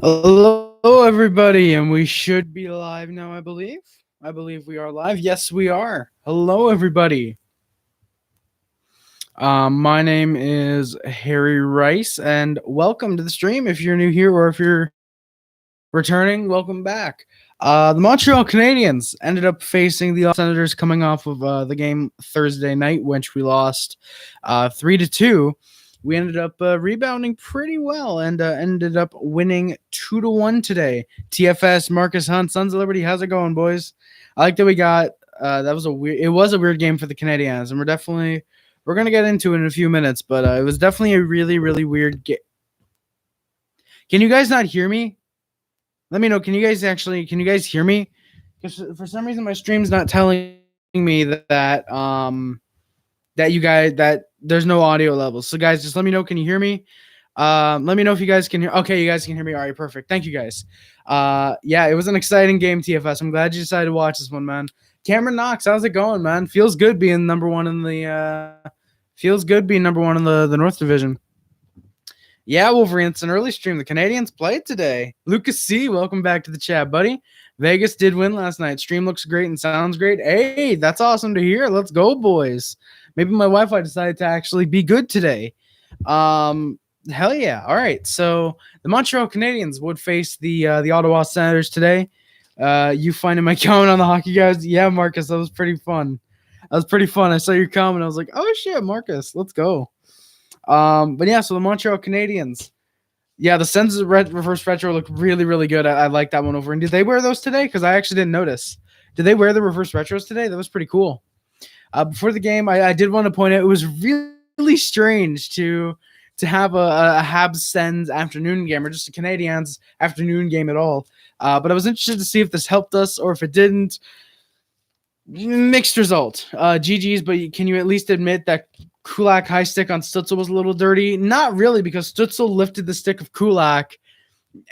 Hello, everybody, and we should be live now, I believe. I believe we are live. Yes, we are. Hello, everybody. My name is Harry Rice, and welcome to the stream. If you're new here or if you're returning, welcome back. The Montreal Canadiens ended up facing the Ottawa Senators coming off of the game Thursday night, which we lost 3-2. We ended up rebounding pretty well and ended up winning 2-1 today. TFS, Marcus Hunt, Sons of Liberty. How's it going, boys? I like that we got. It was a weird game for the Canadiens, and we're gonna get into it in a few minutes. But it was definitely a really, really weird game. Can you guys not hear me? Let me know. Can you guys hear me? Because for some reason my stream's not telling me that there's no audio levels. So guys, just let me know. Can you hear me? Let me know if you guys can hear. Okay, you guys can hear me. All right, perfect. Thank you guys. Yeah, it was an exciting game, TFS. I'm glad you decided to watch this one, man. Cameron Knox, how's it going, man? Feels good being number one in the North Division. Yeah, Wolverine, it's an early stream. The Canadiens played today. Lucas C, welcome back to the chat, buddy. Vegas did win last night. Stream looks great and sounds great. Hey, that's awesome to hear. Let's go, boys. Maybe my Wi-Fi decided to actually be good today. Hell yeah. All right. So the Montreal Canadiens would face the Ottawa Senators today. You finding my comment on the hockey guys? Yeah, Marcus, that was pretty fun. I saw your comment. I was like, oh shit, Marcus, let's go. But yeah, so the Montreal Canadiens. Yeah, the Sens reverse retro look really, really good. I like that one over. And did they wear those today? Because I actually didn't notice. Did they wear the reverse retros today? That was pretty cool. Before the game, I did want to point out it was really strange to have a Habs Sens afternoon game or just a Canadiens afternoon game at all. But I was interested to see if this helped us or if it didn't. Mixed result. GG's, but can you at least admit that Kulak high stick on Stützle was a little dirty? Not really, because Stützle lifted the stick of Kulak,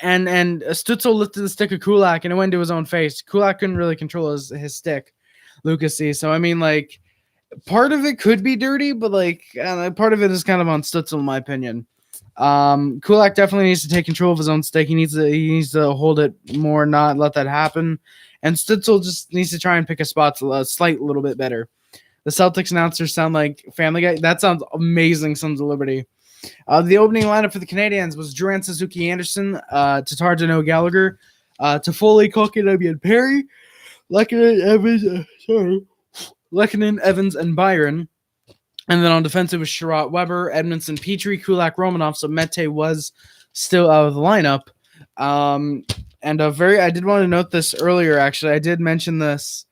and Stützle lifted the stick of Kulak, and it went to his own face. Kulak couldn't really control his stick, Lucas C. So, I mean, like, part of it could be dirty, but, like, part of it is kind of on Stützle, in my opinion. Kulak definitely needs to take control of his own stick. He needs to hold it more, not let that happen. And Stützle just needs to try and pick a spot a slight little bit better. The Celtics announcers sound like Family Guy. That sounds amazing, Sons of Liberty. The opening lineup for the Canadiens was Duran, Suzuki, Anderson, Tatar, Dano, Gallagher, Toffoli, Kotkaniemi, and Perry, Lehkonen, Evans, and Byron. And then on defensive was Sherratt, Weber, Edmondson, Petry, Kulak, Romanov. So Mete was still out of the lineup. I did want to note this earlier, actually. I did mention this.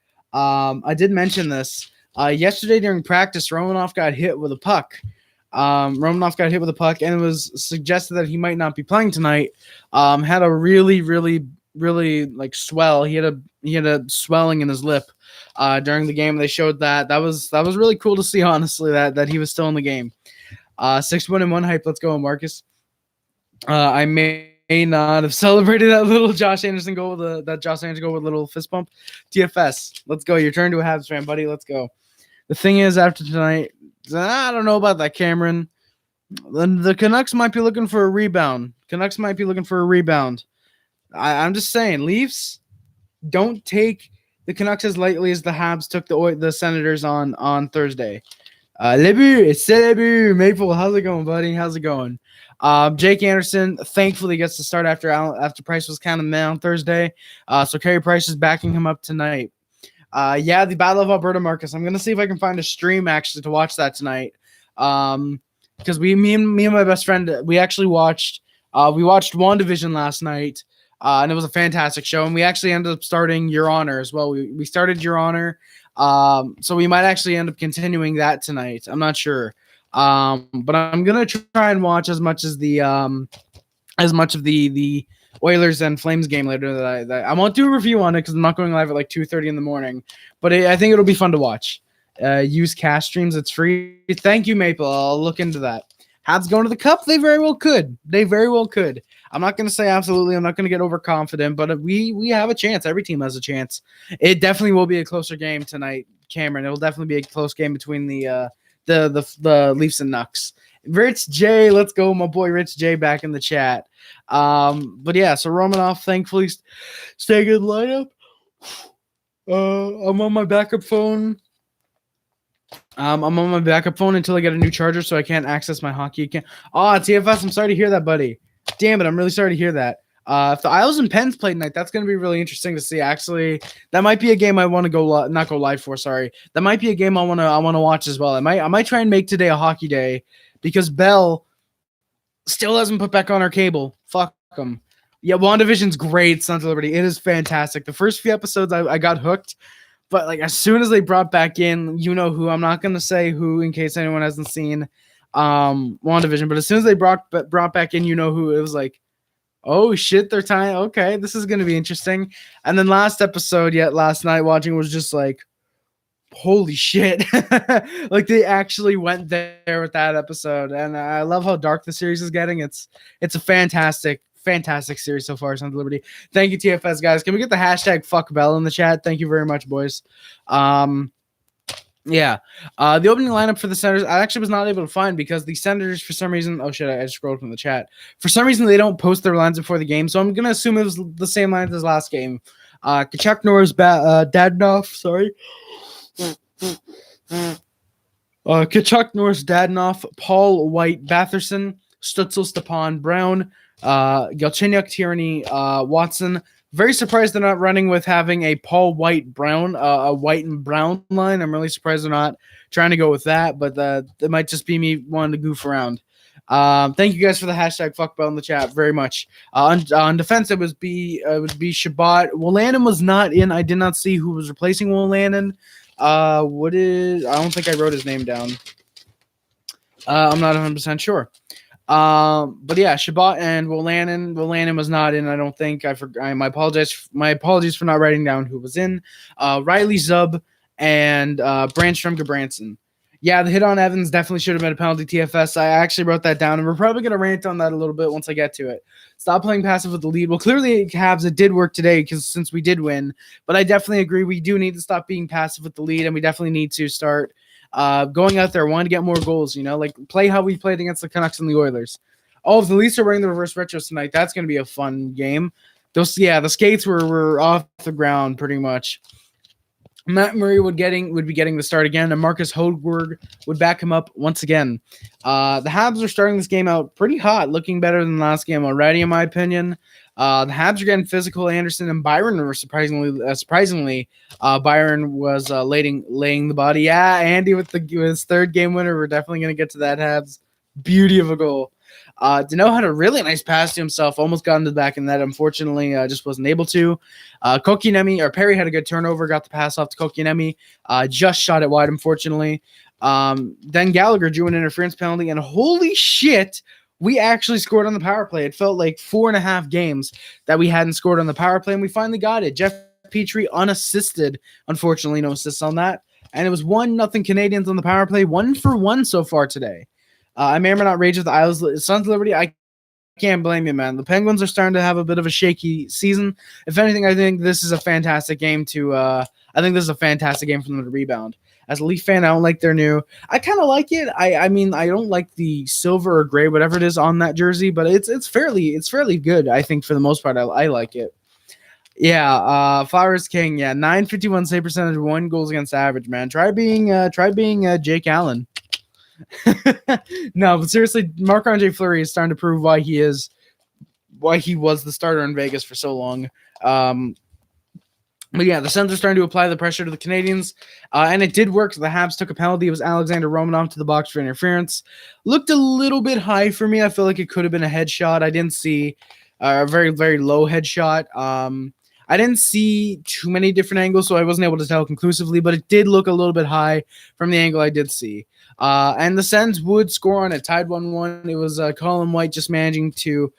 Yesterday during practice, Romanov got hit with a puck. And it was suggested that he might not be playing tonight. Had a really, really, really like swell. He had a swelling in his lip during the game. They showed that. That was really cool to see, honestly, that he was still in the game. 6-1-1 hype. Let's go, Marcus. I may not have celebrated that little Josh Anderson goal with a little fist bump. TFS, let's go. Your turn to a Habs fan, buddy. Let's go. The thing is, after tonight, I don't know about that, Cameron. The Canucks might be looking for a rebound. I'm just saying, Leafs, don't take the Canucks as lightly as the Habs took the Senators on Thursday. Lebu, Maple, how's it going, buddy? How's it going? Jake Anderson thankfully gets to start after Price was kind of meh on Thursday. So Carey Price is backing him up tonight. The Battle of Alberta, Marcus. I'm gonna see if I can find a stream actually to watch that tonight. Because me and my best friend, we actually watched WandaVision last night. And it was a fantastic show. And we actually ended up starting Your Honor as well. We started Your Honor. So we might actually end up continuing that tonight. I'm not sure. But I'm gonna try and watch as much of the Oilers and Flames game later. That I won't do a review on it because I'm not going live at like 2:30 in the morning. But I think it'll be fun to watch. Use cash streams. It's free. Thank you, Maple. I'll look into that. Habs going to the Cup? They very well could. I'm not going to say absolutely. I'm not going to get overconfident, but we have a chance. Every team has a chance. It definitely will be a closer game tonight, Cameron. It will definitely be a close game between the Leafs and Nucks. Rich J, let's go, my boy Rich J back in the chat. But yeah, so Romanov thankfully staying in lineup. I'm on my backup phone. I'm on my backup phone until I get a new charger, so I can't access my hockey account. TFS, I'm sorry to hear that, buddy. Damn it, I'm really sorry to hear that. If the Isles and Pens play tonight, that's going to be really interesting to see. Actually, that might be a game I want to not go live for. Sorry, that might be a game I want to watch as well. I might try and make today a hockey day because Bell still hasn't put back on our cable. Fuck them. Yeah, WandaVision's great. Sons of Liberty, it is fantastic. The first few episodes, I got hooked. But like as soon as they brought back in, you know who, I'm not gonna say who in case anyone hasn't seen WandaVision, but as soon as they brought back in, you know who, it was like, oh shit, they're tying. Okay, this is gonna be interesting. And then last night watching was just like, holy shit. Like they actually went there with that episode. And I love how dark the series is getting. It's a fantastic series so far, Sons of Liberty. Thank you, TFS guys. Can we get the hashtag fuck Bell in the chat? Thank you very much, boys. Yeah. The opening lineup for the Senators, I actually was not able to find because the Senators, for some reason, oh shit, I just scrolled from the chat. For some reason, they don't post their lines before the game, so I'm gonna assume it was the same lines as last game. Kachuk, Norris, Dadonov, sorry. Kachuk, Norris, Dadonov, Paul, White, Batherson, Stutzel, Stepan, Brown, Galchenyuk, Tierney, Watson. Very surprised they're not running with having a Paul, White, Brown, a White and Brown line. I'm really surprised they're not trying to go with that, but that might just be me wanting to goof around. Thank you guys for the hashtag fuckbell in the chat very much. On defense, it would be Shabbat. Wolanin was not in. I did not see who was replacing Wolanin. I don't think I wrote his name down. I'm not 100% sure. But yeah, Shabbat and Wolanin. Wolanin was not in, I don't think. My apologies for not writing down who was in. Riley Zub and Brandstrom Gabranson. Yeah, the hit on Evans definitely should have been a penalty, TFS. I actually wrote that down, and we're probably going to rant on that a little bit once I get to it. Stop playing passive with the lead. Well, clearly, Habs, it did work today since we did win, but I definitely agree we do need to stop being passive with the lead, and we definitely need to start going out there, wanting to get more goals, like play how we played against the Canucks and the Oilers. Oh, if the Leafs are wearing the reverse retros tonight, that's going to be a fun game. The skates were off the ground pretty much. Matt Murray would be getting the start again, and Marcus Hoegberg would back him up once again. The Habs are starting this game out pretty hot, looking better than the last game already, in my opinion. The Habs are getting physical. Anderson and Byron were surprisingly, Byron was laying the body. Yeah, Andy with his third game winner. We're definitely going to get to that. Habs. Beauty of a goal. Dano had a really nice pass to himself, almost got into the back of the net. Unfortunately, just wasn't able to. Perry had a good turnover, got the pass off to Kotkaniemi, just shot it wide, unfortunately. Then Gallagher drew an interference penalty, and holy shit, we actually scored on the power play. It felt like 4.5 games that we hadn't scored on the power play, and we finally got it. Jeff Petry unassisted, unfortunately, no assists on that. And it was 1-0 Canadiens on the power play, 1-for-1 so far today. I may or may not rage with the Isles. Sons of Liberty, I can't blame you, man. The Penguins are starting to have a bit of a shaky season. If anything, I think this is a fantastic game for them to rebound. As a Leaf fan, I don't like their new. I kind of like it. I mean, I don't like the silver or gray, whatever it is on that jersey, but it's fairly good. I think for the most part, I like it. Yeah, Flowers King. Yeah, 951 save percentage, 1 goals against average. Man, try being Jake Allen. No, but seriously, Marc-Andre Fleury is starting to prove why he was the starter in Vegas for so long. But yeah, the Sens are starting to apply the pressure to the Canadiens, and it did work. So the Habs took a penalty. It was Alexander Romanov to the box for interference. Looked a little bit high for me. I feel like it could have been a headshot. I didn't see a very, very low headshot. I didn't see too many different angles, so I wasn't able to tell conclusively, but it did look a little bit high from the angle I did see. And the Sens would score on it, tied 1-1. It was Colin White just managing to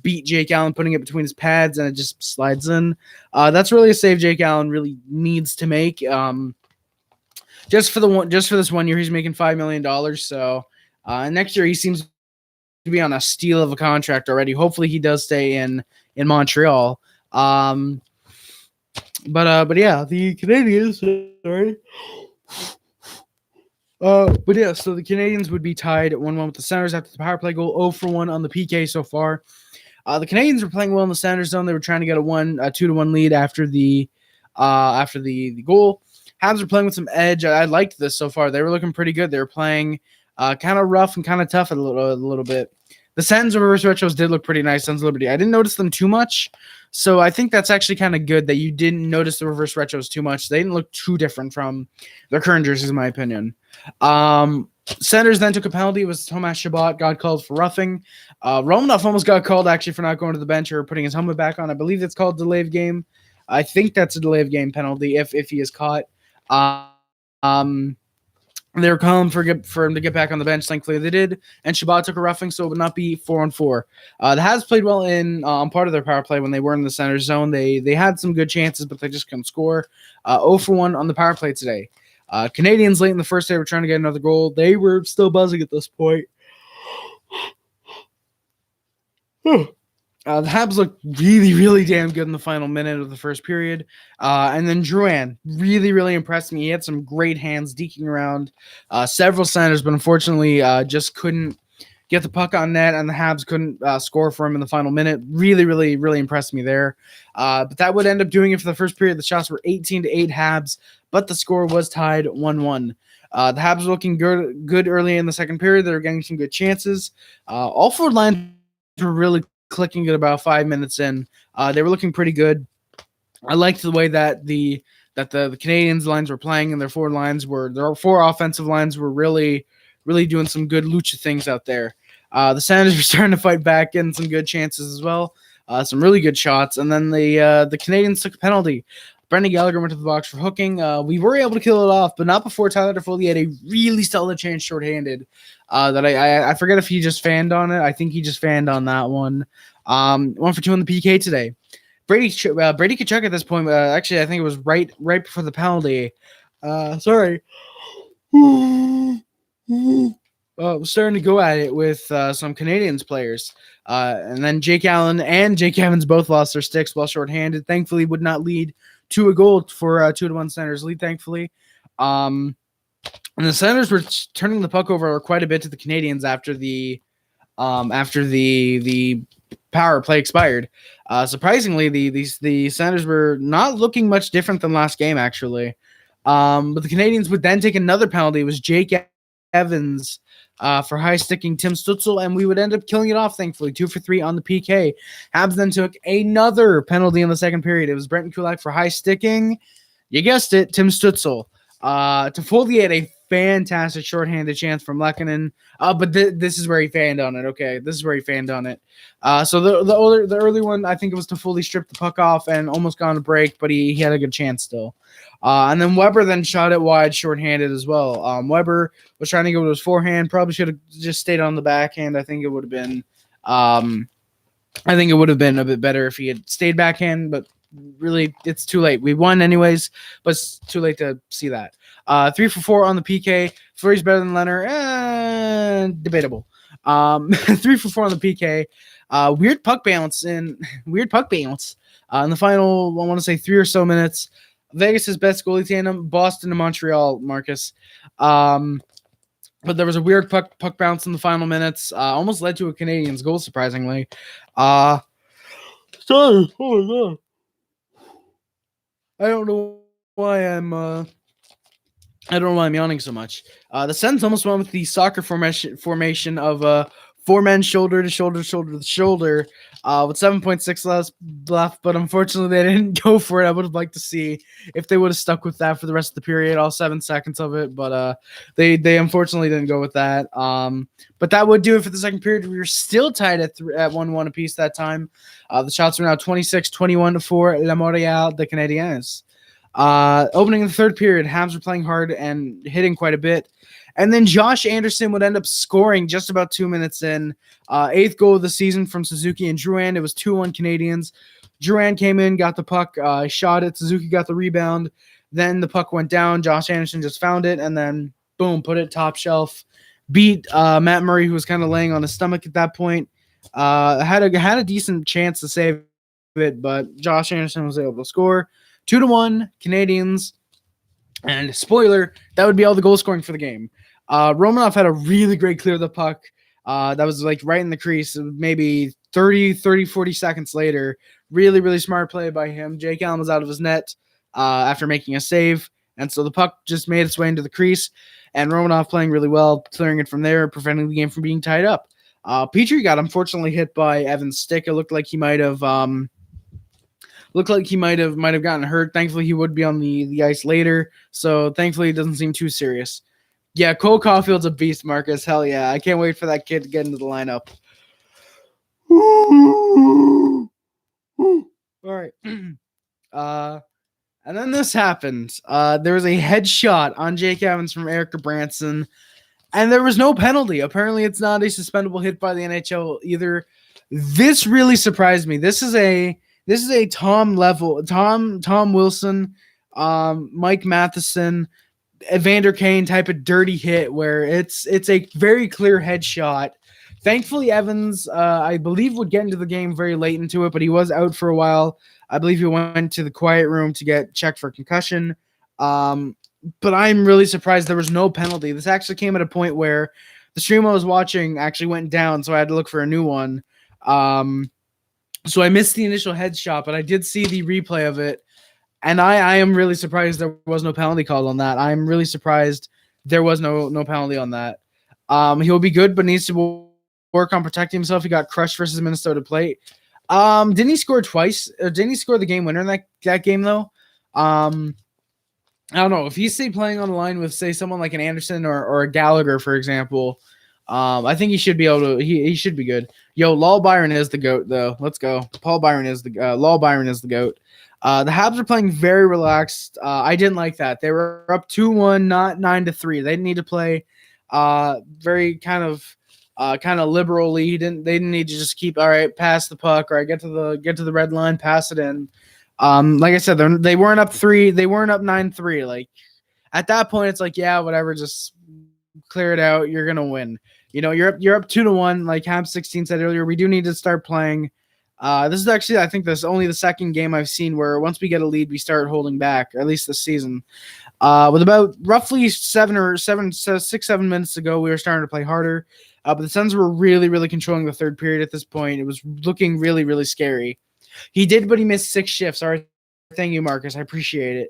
beat Jake Allen, putting it between his pads, and it just slides in. That's really a save Jake Allen really needs to make. Just for this 1 year, he's making $5 million. So next year he seems to be on a steal of a contract already. Hopefully he does stay in Montreal. But yeah, the Canadiens. Sorry. But yeah, so the Canadiens would be tied at 1-1 with the Senators after the power play goal, 0-for-1 on the PK so far. The Canadiens were playing well in the Senators zone. They were trying to get a 2-1 lead after the goal. Habs were playing with some edge. I liked this so far. They were looking pretty good. They were playing kind of rough and kind of tough a little bit. The Sens reverse retros did look pretty nice. Sens Liberty. I didn't notice them too much, so I think that's actually kind of good that you didn't notice the reverse retros too much. They didn't look too different from their current jerseys, in my opinion. Senators then took a penalty. It was Tomas Chabot got called for roughing. Romanov almost got called actually for not going to the bench or putting his helmet back on. I believe that's called delay of game. I think that's a delay of game penalty if he is caught. They were calling for him to get back on the bench. Thankfully, they did. And Chabot took a roughing, so it would not be 4-on-4. The Habs played well on part of their power play when they were in the center zone. They had some good chances, but they just couldn't score. 0-for-1 on the power play today. Canadiens late in the first day were trying to get another goal. They were still buzzing at this point. The Habs looked really, really damn good in the final minute of the first period. And then Drouin really, really impressed me. He had some great hands deking around several centers, but unfortunately just couldn't get the puck on net, and the Habs couldn't score for him in the final minute. Really, really, really impressed me there. But that would end up doing it for the first period. The shots were 18-8 Habs, but the score was tied 1-1. The Habs were looking good early in the second period. They were getting some good chances. All four lines were really clicking at about 5 minutes in. They were looking pretty good. I liked the way that the Canadiens lines were playing, and their four offensive lines were really, really doing some good lucha things out there. The Senators were starting to fight back, getting some good chances as well, some really good shots, and then the Canadiens took a penalty. Brendan Gallagher went to the box for hooking. We were able to kill it off, but not before Tyler Toffoli had a really solid chance shorthanded. That I forget if he just fanned on it. I think he just fanned on that one. 1-for-2 on the PK today. Brady Tkachuk at this point. Actually, I think it was right before the penalty. Sorry. Was starting to go at it with some Canadiens players. And then Jake Allen and Jake Evans both lost their sticks while shorthanded. Thankfully, would not lead to a goal for 2-1 Senators lead, thankfully. And the Senators were turning the puck over quite a bit to the Canadiens after the power play expired. Surprisingly, the Senators were not looking much different than last game, actually. But the Canadiens would then take another penalty. It was Jake Evans for high-sticking Tim Stützle, and we would end up killing it off, thankfully. 2-for-3 on the PK. Habs then took another penalty in the second period. It was Brenton Kulak for high-sticking, you guessed it, Tim Stützle. Toffoli had a fantastic shorthanded chance from Lehkonen, but this is where he fanned on it. Okay, this is where he fanned on it. So the early one, I think it was Toffoli stripped the puck off and almost gone to break, but he had a good chance still. And then Weber then shot it wide, shorthanded as well. Weber was trying to go with his forehand. Probably should have just stayed on the backhand. I think it would have been a bit better if he had stayed backhand, but really it's too late. We won anyways, but it's too late to see that. 3-for-4 on the PK. Fleury's better than Leonard. Debatable. 3-for-4 on the PK. Weird puck bounce in the final, I want to say 3 or so minutes. Vegas' best goalie tandem, Boston and Montreal, Marcus. But there was a weird puck bounce in the final minutes. Almost led to a Canadiens goal, surprisingly. Sorry. Oh my God. I don't know why I'm yawning so much. The Sens almost went with the soccer formation of 4 men shoulder to shoulder to shoulder with 7.6 left, but unfortunately they didn't go for it. I would have liked to see if they would have stuck with that for the rest of the period, all 7 seconds of it, but they unfortunately didn't go with that. But that would do it for the second period. We were still tied at 1-1 apiece that time. The shots were now 26-21 for La Montreal the Canadiens. Opening the third period, Habs were playing hard and hitting quite a bit. And then Josh Anderson would end up scoring just about 2 minutes in. 8th goal of the season from Suzuki and Drouin. It was 2-1 Canadiens. Drouin came in, got the puck, shot it. Suzuki got the rebound. Then the puck went down. Josh Anderson just found it, and then, boom, put it top shelf. Beat Matt Murray, who was kind of laying on his stomach at that point. Had a decent chance to save it, but Josh Anderson was able to score. 2-1 Canadiens. And spoiler, that would be all the goal scoring for the game. Romanov had a really great clear of the puck. That was like right in the crease, maybe 40 seconds later. Really, really smart play by him. Jake Allen was out of his net after making a save. And so the puck just made its way into the crease. And Romanov playing really well, clearing it from there, preventing the game from being tied up. Petry got unfortunately hit by Evan's stick. It looked like he might have gotten hurt. Thankfully, he would be on the ice later. So thankfully, it doesn't seem too serious. Yeah, Cole Caulfield's a beast, Marcus. Hell yeah. I can't wait for that kid to get into the lineup. All right. And then this happened. There was a headshot on Jake Evans from Eric Branson, and there was no penalty. Apparently, it's not a suspendable hit by the NHL either. This really surprised me. This is a Tom Wilson, Mike Matheson, Evander Kane type of dirty hit where it's a very clear headshot. Thankfully, Evans, I believe, would get into the game very late into it, but he was out for a while. I believe he went to the quiet room to get checked for concussion. But I'm really surprised there was no penalty. This actually came at a point where the stream I was watching actually went down, so I had to look for a new one. So I missed the initial headshot, but I did see the replay of it. And I am really surprised there was no penalty called on that. I'm really surprised there was no penalty on that. He'll be good, but needs to work on protecting himself. He got crushed versus Minnesota Plate. Didn't he score twice? Or didn't he score the game winner in that game, though? I don't know. If he stayed playing on the line with, say, someone like an Anderson or a Gallagher, for example, I think he should be able to. He should be good. Yo, Lal Byron is the GOAT, though. Let's go. Lal Byron is the GOAT. The Habs are playing very relaxed. I didn't like that. They were up 2-1, not 9-3. They didn't need to play very kind of liberally. They didn't need to just keep, all right, pass the puck, or get to the red line, pass it in. Like I said, they weren't up 3. They weren't up 9-3. Like at that point, it's like, yeah, whatever, just clear it out. You're gonna win. You're up 2-1. Like Habs 16 said earlier, we do need to start playing. This is actually, I think, this is only the second game I've seen where once we get a lead, we start holding back, at least this season. With about roughly 7 minutes to go, we were starting to play harder. But the Sens were really, really controlling the third period at this point. It was looking really, really scary. He did, but he missed 6 shifts. All right, thank you, Marcus. I appreciate it.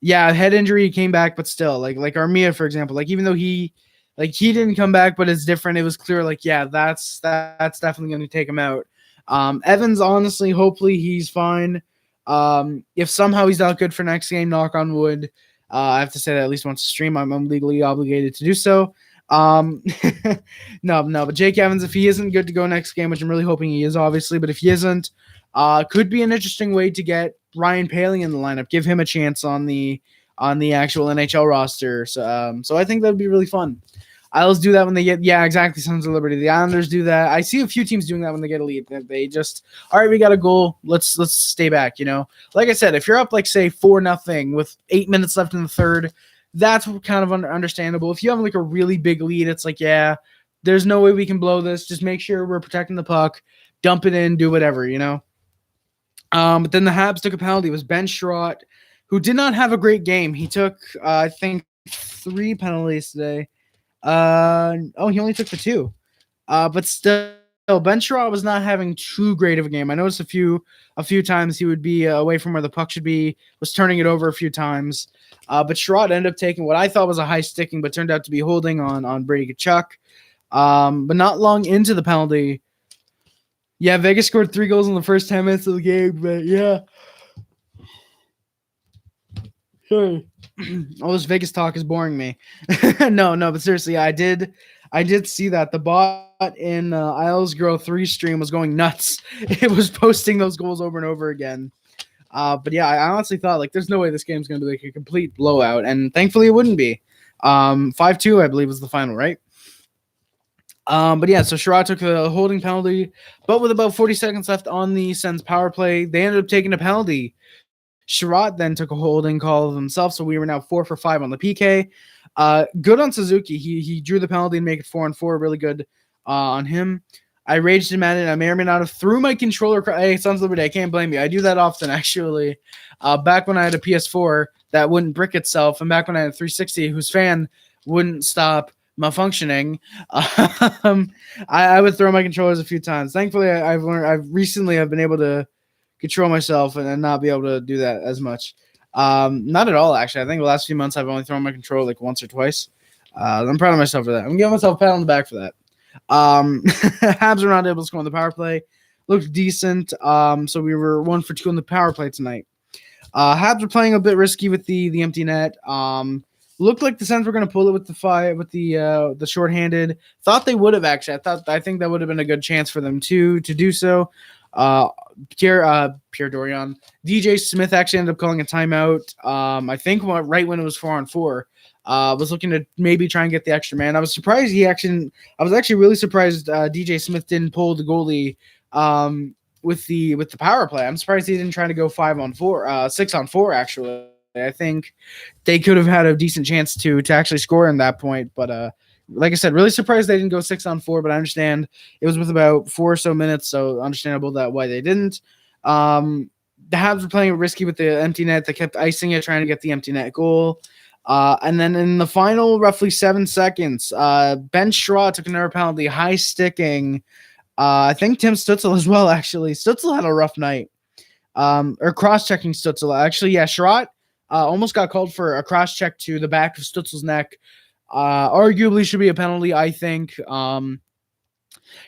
Yeah, head injury, he came back, but still, like Armia, for example, like even though he didn't come back, but it's different. It was clear, like, yeah, that's definitely going to take him out. Evans, honestly, hopefully he's fine. If somehow he's not good for next game, knock on wood. I have to say that at least once a stream, I'm legally obligated to do so. No, but Jake Evans, if he isn't good to go next game, which I'm really hoping he is, obviously, but if he isn't, could be an interesting way to get Ryan Poehling in the lineup, give him a chance on the actual NHL roster. So I think that would be really fun. Isles do that when they get, yeah, exactly, Sons of Liberty. The Islanders do that. I see a few teams doing that when they get a lead. They just, all right, we got a goal. Let's stay back, Like I said, if you're up, like, say, 4-0 with 8 minutes left in the third, that's kind of understandable. If you have, like, a really big lead, it's like, yeah, there's no way we can blow this. Just make sure we're protecting the puck, dump it in, do whatever, But then the Habs took a penalty. It was Ben Sherratt, who did not have a great game. He took, I think, 3 penalties today. He only took the 2. But still, Ben Sherratt was not having too great of a game. I noticed a few times he would be away from where the puck should be, was turning it over a few times. But Sherratt ended up taking what I thought was a high sticking, but turned out to be holding on Brady Tkachuk. But not long into the penalty, yeah, Vegas scored 3 goals in the first 10 minutes of the game, but yeah. Sorry. All this Vegas talk is boring me. No, but seriously, I did see that the bot in Isles Grow 3 stream was going nuts. It was posting those goals over and over again. But yeah, I honestly thought, like, there's no way this game's going to be like a complete blowout, and thankfully it wouldn't be. 5-2, I believe, was the final, right? But yeah, so Sherratt took the holding penalty, but with about 40 seconds left on the Sens power play, they ended up taking a penalty. Sherratt then took a holding call of himself, so we were now 4 for 5 on the PK. Good on Suzuki. He drew the penalty and make it 4-4. Really good on him. I raged him at it. I may or may not have threw my controller. Hey, Sons of Liberty, I can't blame you. I do that often, actually. Back when I had a PS4 that wouldn't brick itself, and back when I had a 360 whose fan wouldn't stop malfunctioning, I would throw my controllers a few times. Thankfully, I've recently been able to control myself and not be able to do that as much. Not at all, actually. I think the last few months I've only thrown my controller like once or twice. I'm proud of myself for that. I'm giving myself a pat on the back for that. Habs were not able to score on the power play. Looked decent. So we were 1 for 2 on the power play tonight. Habs were playing a bit risky with the empty net. Looked like the Sens were going to pull it with the shorthanded. Thought they would have actually. I think that would have been a good chance for them to do so. Pierre Dorion, DJ Smith actually ended up calling a timeout. I think right when it was 4-on-4. Was looking to maybe try and get the extra man. I was surprised I was actually really surprised DJ Smith didn't pull the goalie with the power play. I'm surprised he didn't try to go 5-on-4, 6-on-4 actually. I think they could have had a decent chance to actually score in that point, but like I said, really surprised they didn't go 6-on-4, but I understand it was with about 4 or so minutes, so understandable that why they didn't. The Habs were playing risky with the empty net. They kept icing it, trying to get the empty net goal. And then in the final roughly 7 seconds, Ben Schraw took another penalty, high sticking. I think Tim Stützle as well, actually. Stützle had a rough night. Or cross-checking Stützle. Actually, yeah, Schraw almost got called for a cross-check to the back of Stützle's neck. Arguably should be a penalty, I think.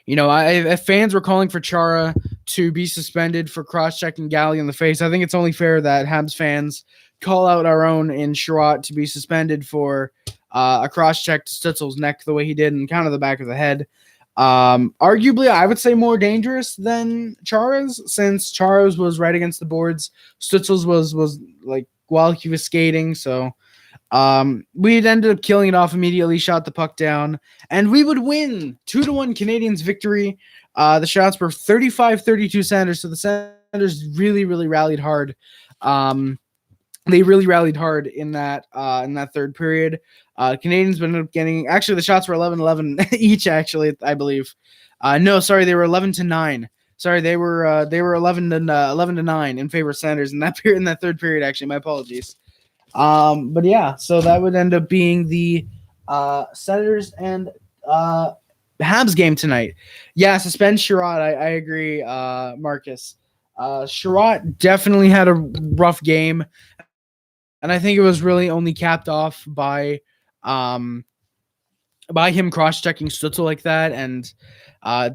If fans were calling for Chara to be suspended for cross-checking Galley in the face, I think it's only fair that Habs fans call out our own in Sherratt to be suspended for a cross-check to Stützle's neck the way he did and kind of the back of the head. Arguably, I would say more dangerous than Chara's, since Chara's was right against the boards. Stützle's was like while he was skating, so we'd ended up killing it off immediately, shot the puck down, and we would win 2-1 Canadiens victory. The shots were 35-32 Senators, so the Senators really, really rallied hard. They really rallied hard in that third period. Canadiens ended up getting, actually the shots were 11-11 each, actually, I believe. No, sorry, they were 11-9. Sorry, they were 11-9 in favor of Senators in that period, in that third period, actually. My apologies. But yeah, so that would end up being the Senators and Habs game tonight. Yeah, suspend Sherratt. I agree, Marcus. Sherratt definitely had a rough game, and I think it was really only capped off by him cross-checking Stützle like that, and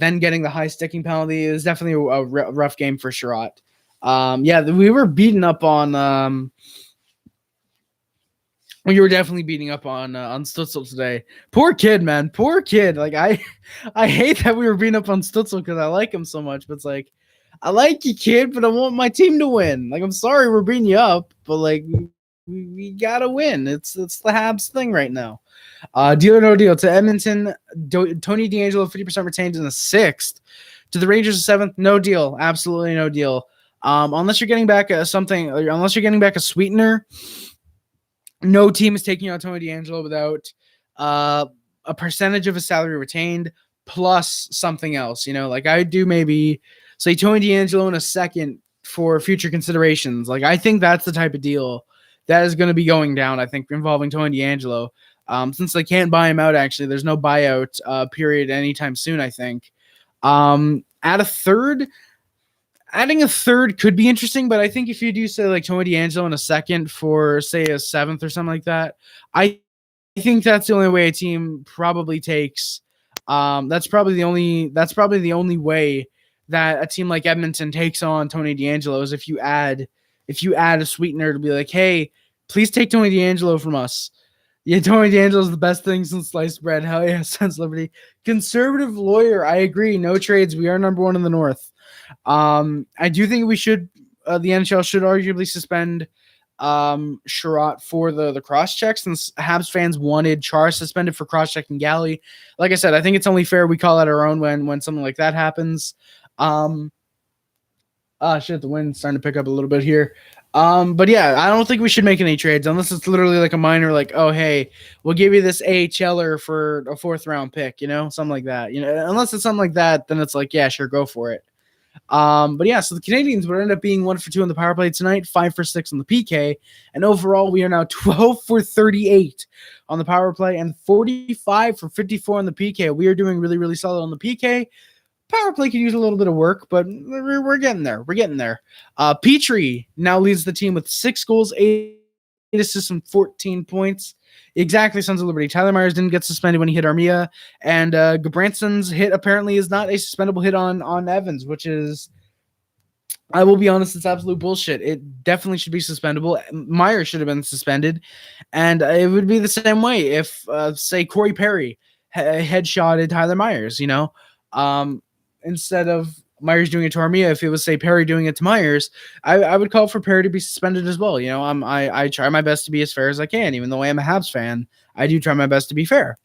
then getting the high sticking penalty. It was definitely a rough game for Sherratt. Yeah, we were beating up on. You were definitely beating up on Stützle today. Poor kid, man. Poor kid. Like I hate that we were beating up on Stützle because I like him so much. But it's like, I like you, kid, but I want my team to win. Like, I'm sorry we're beating you up, but like we gotta win. It's the Habs thing right now. Deal or no deal to Edmonton. Tony DeAngelo 50% retained in the 6th. To the Rangers 7th, no deal. Absolutely no deal. Unless you're getting back unless you're getting back a sweetener. No team is taking out Tony DeAngelo without a percentage of his salary retained plus something else. Like I do maybe say Tony DeAngelo in a second for future considerations. Like I think that's the type of deal that is going to be going down, I think, involving Tony DeAngelo. Since they can't buy him out, actually, there's no buyout period anytime soon, I think. Adding a third could be interesting, but I think if you do say like Tony DeAngelo in a second for say a 7th or something like that, I think that's the only way a team probably takes. That's probably the only way that a team like Edmonton takes on Tony DeAngelo is if you add a sweetener to be like, hey, please take Tony DeAngelo from us. Yeah, Tony DeAngelo is the best thing since sliced bread. Hell yeah, Sens Liberty. Conservative lawyer, I agree. No trades. We are number 1 in the North. I do think we should. The NHL should arguably suspend Sherratt for the cross check, since Habs fans wanted Char suspended for cross checking Galley. Like I said, I think it's only fair we call out our own when something like that happens. The wind's starting to pick up a little bit here. But yeah, I don't think we should make any trades unless it's literally like a minor, like, oh, hey, we'll give you this AHLer for a 4th round pick, something like that. Unless it's something like that, then it's like, yeah, sure, go for it. But yeah, so the Canadiens would end up being 1 for 2 on the power play tonight, 5 for 6 on the PK, and overall we are now 12 for 38 on the power play and 45 for 54 on the PK. We are doing really, really solid on the PK. Power play could use a little bit of work, but we're getting there. We're getting there. Petry now leads the team with 6 goals, 8 assists, and 14 points. Exactly, Sons of Liberty. Tyler Myers didn't get suspended when he hit Armia, and Gobranson's hit apparently is not a suspendable hit on Evans, which is, I will be honest, it's absolute bullshit. It definitely should be suspendable. Myers should have been suspended, and it would be the same way if, say, Corey Perry headshotted Tyler Myers, instead of Myers doing it to Armia. If it was, say, Perry doing it to Myers, I would call for Perry to be suspended as well. I try my best to be as fair as I can, even though I am a Habs fan. I do try my best to be fair.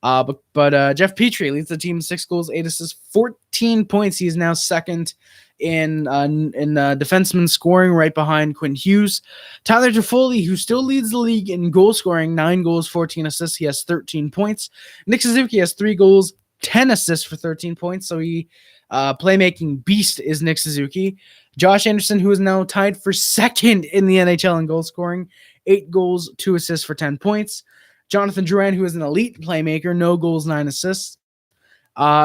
But Jeff Petry leads the team 6 goals, 8 assists, 14 points. He is now second in defenseman scoring, right behind Quinn Hughes. Tyler Toffoli, who still leads the league in goal scoring, 9 goals, 14 assists. He has 13 points. Nick Suzuki has 3 goals, 10 assists for 13 points. So he playmaking beast is Nick Suzuki. Josh Anderson, who is now tied for second in the NHL in goal scoring, 8 goals, 2 assists for 10 points. Jonathan Drouin, who is an elite playmaker, no goals, 9 assists.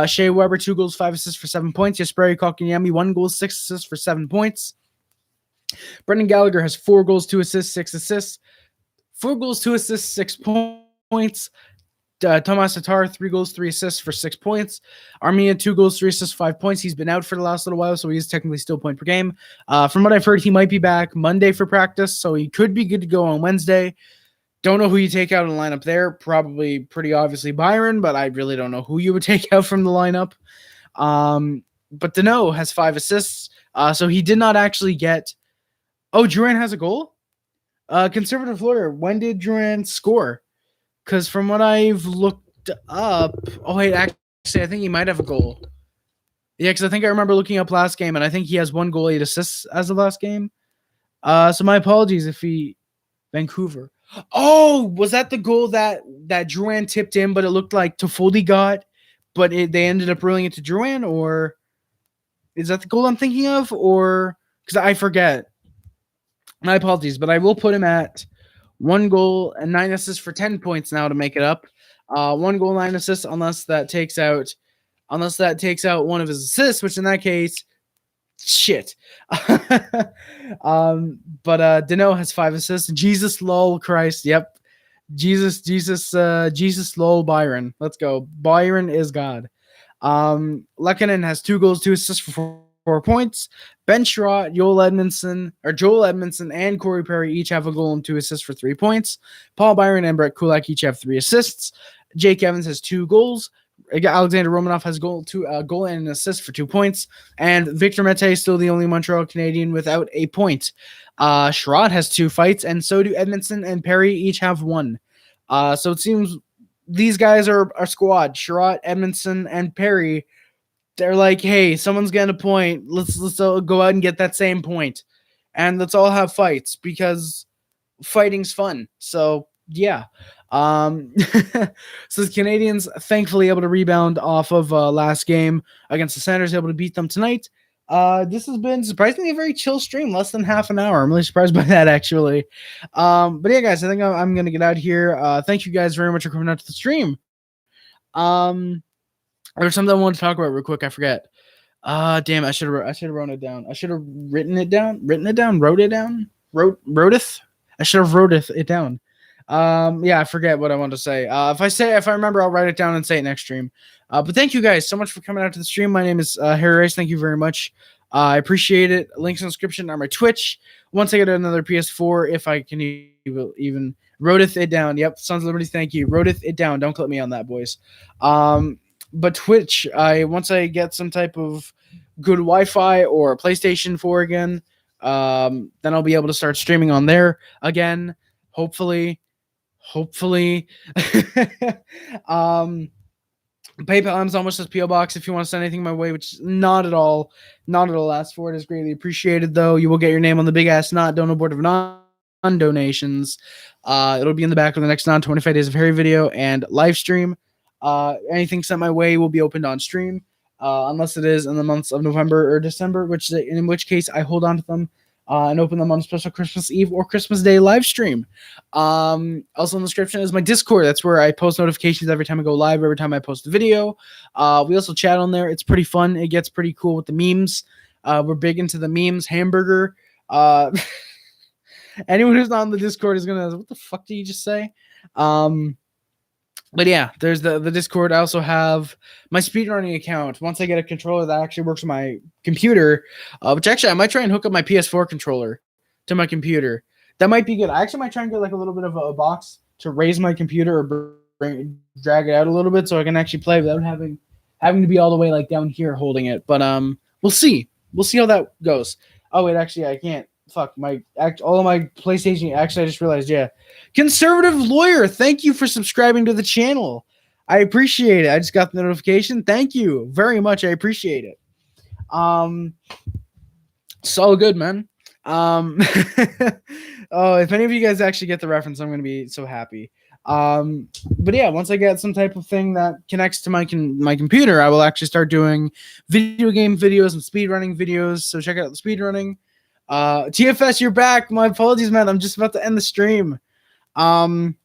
Shea Weber, 2 goals, 5 assists for 7 points. Jesperi Kotkaniemi, 1 goal, 6 assists for 7 points. Brendan Gallagher has 4 goals, 2 assists, 6 assists. 4 goals, 2 assists, 6 points. Tomas Tatar, 3 goals, 3 assists for 6 points. Armia, 2 goals, 3 assists, 5 points. He's been out for the last little while, so he is technically still point per game. From what I've heard, he might be back Monday for practice, so he could be good to go on Wednesday. Don't know who you take out in the lineup there. Probably pretty obviously Byron, but I really don't know who you would take out from the lineup. But Danault has 5 assists, so he did not actually get... Oh, Drouin has a goal? Conservative lawyer, when did Drouin score? Because from what I've looked up... Oh, wait, actually, I think he might have a goal. Yeah, because I think I remember looking up last game, and I think he has 1 goal, 8 assists as of last game. So my apologies if he... Vancouver. Oh, was that the goal that Drouin tipped in, but it looked like Toffoli got, but they ended up ruling it to Drouin? Or is that the goal I'm thinking of? Or because I forget. My apologies, but I will put him at 1 goal and 9 assists for 10 points now to make it up. 1 goal, 9 assists, unless that takes out one of his assists, which in that case, shit. But Danault has 5 assists. Jesus lol Christ. Yep. Jesus lol Byron. Let's go. Byron is God. Lehkonen has 2 goals, 2 assists for 4 points. Ben Sherratt, Joel Edmondson, and Corey Perry each have a goal and 2 assists for 3 points. Paul Byron and Brett Kulak each have 3 assists. Jake Evans has 2 goals. Alexander Romanov has a goal and an assist for 2 points. And Victor Mete is still the only Montreal Canadian without a point. Sherratt has 2 fights, and so do Edmondson and Perry each have 1. So it seems these guys are our squad. Sherratt, Edmondson, and Perry, they're like, hey, someone's getting a point. Let's go out and get that same point. And let's all have fights because fighting's fun. So, yeah. So the Canadiens thankfully able to rebound off of last game against the Senators, able to beat them tonight. This has been surprisingly a very chill stream, less than half an hour. I'm really surprised by that, actually. But yeah, guys, I think I'm going to get out here. Thank you guys very much for coming out to the stream. There's something I wanted to talk about real quick. I forget. Damn, I should have wrote it down. I should have wrote it down. I should have wrote it down. Yeah, I forget what I want to say. If I remember, I'll write it down and say it next stream. But thank you guys so much for coming out to the stream. My name is Harry Rice. Thank you very much. I appreciate it. Links in the description are my Twitch. Once I get another PS4, if I can even wroteth it down. Yep, Sons of Liberty. Thank you. Wroteth it down. Don't clip me on that, boys. But Twitch, once I get some type of good Wi-Fi or PlayStation 4 again, then I'll be able to start streaming on there again. Hopefully. PayPal, Amazon, almost says PO Box if you want to send anything my way, which is not at all asked for. It is greatly appreciated, though. You will get your name on the big ass not donor board of non-donations. It'll be in the back of the next 25 days of Harry video and live stream. Anything sent my way will be opened on stream. unless it is in the months of November or December, in which case I hold on to them and open them on special Christmas Eve or Christmas Day live stream. Also in the description is my Discord. That's where I post notifications every time I go live, every time I post a video. We also chat on there. It's pretty fun. It gets pretty cool with the memes. We're big into the memes. Hamburger. Anyone who's not on the Discord is gonna, what the fuck did you just say? But yeah, there's the Discord. I also have my speedrunning account. Once I get a controller that actually works on my computer, which actually I might try and hook up my PS4 controller to my computer. That might be good. I actually might try and get like a little bit of a box to raise my computer or drag it out a little bit so I can actually play without having to be all the way like down here holding it. But we'll see. We'll see how that goes. Oh wait, actually I can't. Fuck all of my PlayStation. Actually, I just realized. Yeah, Conservative Lawyer. Thank you for subscribing to the channel. I appreciate it. I just got the notification. Thank you very much. I appreciate it. It's all good, man. Oh, if any of you guys actually get the reference, I'm gonna be so happy. But yeah, once I get some type of thing that connects to my computer, I will actually start doing video game videos and speedrunning videos. So check out the speedrunning. TFS, you're back. My apologies, man. I'm just about to end the stream. I'm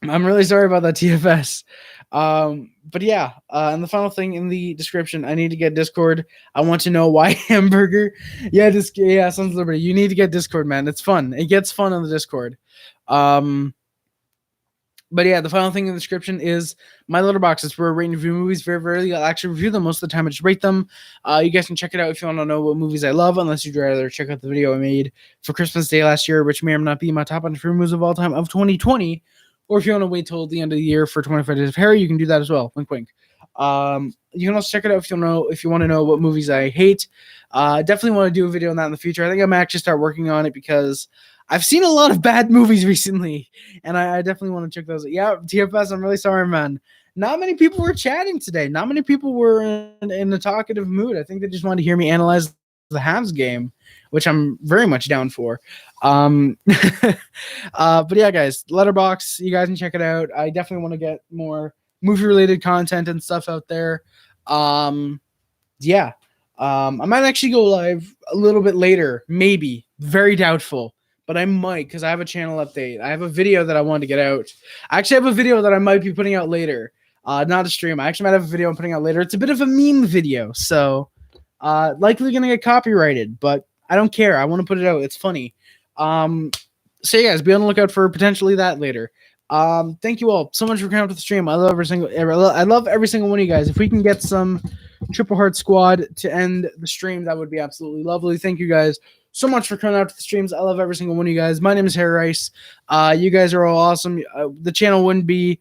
really sorry about that, TFS. But yeah, and the final thing in the description, I need to get Discord. I want to know why hamburger. Yeah, Sons of Liberty. You need to get Discord, man. It's fun. It gets fun on the Discord. But yeah, the final thing in the description is my Letterboxd. It's where I rate and review movies. Very rarely I'll actually review them. Most of the time I just rate them. You guys can check it out if you want to know what movies I love, unless you'd rather check out the video I made for Christmas Day last year, which may or may not be my top 100 movies of all time of 2020. Or if you want to wait till the end of the year for 25 Days of Harry, you can do that as well. Wink, wink. You can also check it out if you want to know what movies I hate. Definitely want to do a video on that in the future. I think I might actually start working on it because I've seen a lot of bad movies recently, and I definitely want to check those out. Yeah, TFS, I'm really sorry, man. Not many people were chatting today. Not many people were in a talkative mood. I think they just wanted to hear me analyze the Habs game, which I'm very much down for. But yeah, guys, Letterboxd, you guys can check it out. I definitely want to get more movie-related content and stuff out there. Yeah. I might actually go live a little bit later, maybe. Very doubtful. But I might, because I have a channel update. I have a video that I want to get out. I actually have a video that I might be putting out later. Not a stream. I actually might have a video I'm putting out later. It's a bit of a meme video, so likely going to get copyrighted, but I don't care. I want to put it out. It's funny. So yeah, guys, be on the lookout for potentially that later. Thank you all so much for coming out to the stream. I love every single one of you guys. If we can get some Triple Heart Squad to end the stream, that would be absolutely lovely. Thank you guys so much for coming out to the streams. I love every single one of you guys. My name is Harry Rice. You guys are all awesome. The channel wouldn't be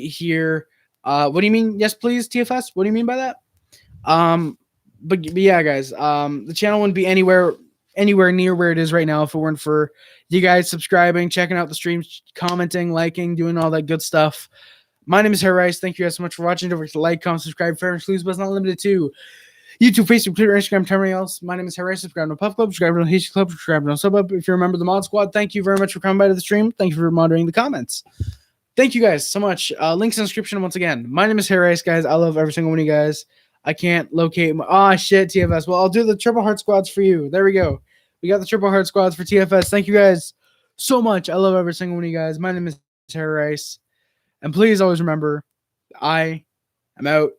here. What do you mean? Yes, please, TFS. What do you mean by that? But yeah, guys. The channel wouldn't be anywhere near where it is right now if it weren't for you guys subscribing, checking out the streams, commenting, liking, doing all that good stuff. My name is Harry Rice. Thank you guys so much for watching. Don't forget to like, comment, subscribe, fair and exclusive, but it's not limited to YouTube, Facebook, Twitter, Instagram, everything else. My name is Harry Rice. Subscribe to Puff Club, subscribe to the Haitian Club, subscribe to Sub Up. If you're a member of the Mod Squad, thank you very much for coming by to the stream. Thank you for moderating the comments. Thank you guys so much. Links in the description once again. My name is Harry Rice, guys. I love every single one of you guys. I can't locate my shit, TFS. Well, I'll do the Triple Heart Squads for you. There we go. We got the Triple Heart Squads for TFS. Thank you guys so much. I love every single one of you guys. My name is Harry Rice. And please always remember, I am out.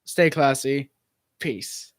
Stay classy. Peace.